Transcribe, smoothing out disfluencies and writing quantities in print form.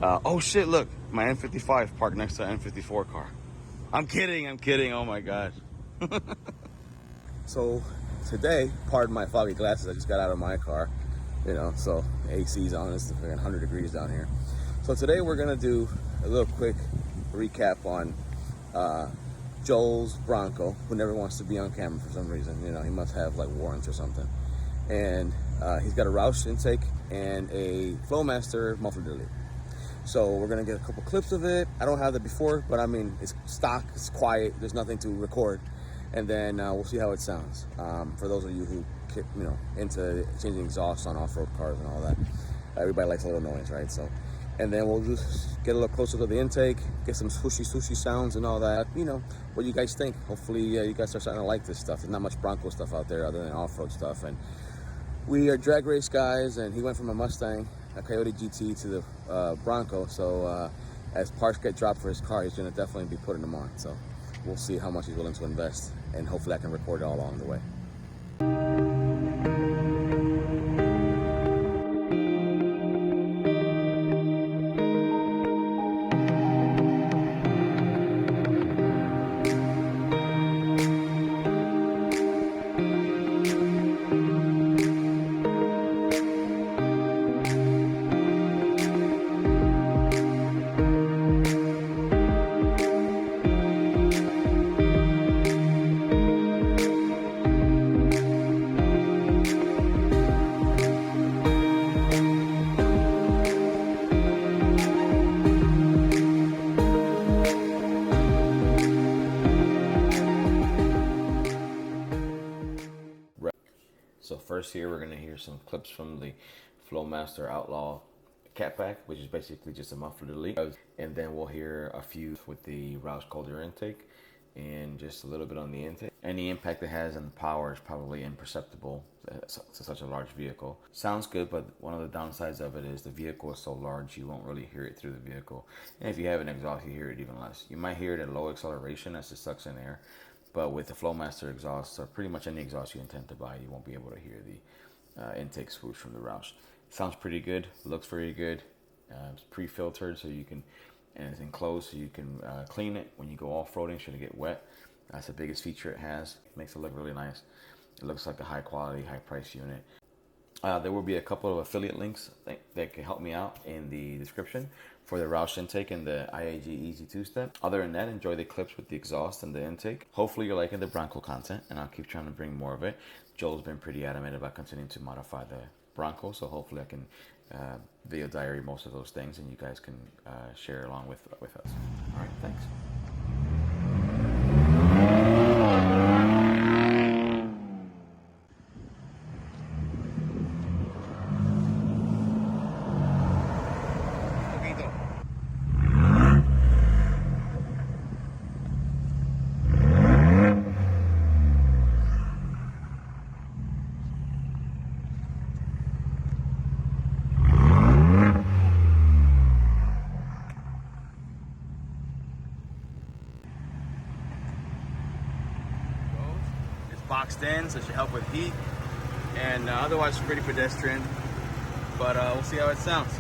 Oh shit, look, my N55 parked next to an N54 car. I'm kidding, oh my gosh. So today, pardon my foggy glasses, I just got out of my car, you know, so AC's on, it's 100 degrees down here. So today we're gonna do a little quick recap on Joel's Bronco, who never wants to be on camera for some reason. You know, he must have like warrants or something. And he's got a Roush intake and a Flowmaster muffler delete. So we're gonna get a couple clips of it. I don't have that before, but I mean, it's stock, it's quiet, there's nothing to record. And then we'll see how it sounds. For those of you who, you know, into changing exhausts on off-road cars and all that, everybody likes a little noise, right? So, and then we'll just get a little closer to the intake, get some swooshy sounds and all that. You know, what you guys think. Hopefully you guys are starting to like this stuff. There's not much Bronco stuff out there other than off-road stuff. And we are drag race guys, and he went from a Mustang, a Coyote GT, to the Bronco. So as parts get dropped for his car, he's gonna definitely be putting them on. So we'll see how much he's willing to invest, and hopefully I can record it all along the way. So first here we're going to hear some clips from the Flowmaster Outlaw catback, which is basically just a muffler delete. And then we'll hear a few with the Roush cold air intake and just a little bit on the intake. Any impact it has on the power is probably imperceptible to such a large vehicle. Sounds good, but one of the downsides of it is the vehicle is so large you won't really hear it through the vehicle. And if you have an exhaust, you hear it even less. You might hear it at low acceleration as it sucks in air. But with the Flowmaster exhaust, or pretty much any exhaust you intend to buy, you won't be able to hear the intake swoosh from the Roush. Sounds pretty good, looks very good. It's pre-filtered, so you can, and it's enclosed, so you can clean it when you go off-roading should it get wet. That's the biggest feature it has. It makes it look really nice. It looks like a high-quality, high-price unit. There will be a couple of affiliate links that can help me out in the description for the Roush intake and the IAG Easy 2-step. Other than that, enjoy the clips with the exhaust and the intake. Hopefully you're liking the Bronco content, and I'll keep trying to bring more of it. Joel's been pretty adamant about continuing to modify the Bronco, so hopefully I can video diary most of those things, and you guys can share along with us. All right, thanks. Boxed in, so it should help with heat, and otherwise pretty pedestrian, but we'll see how it sounds.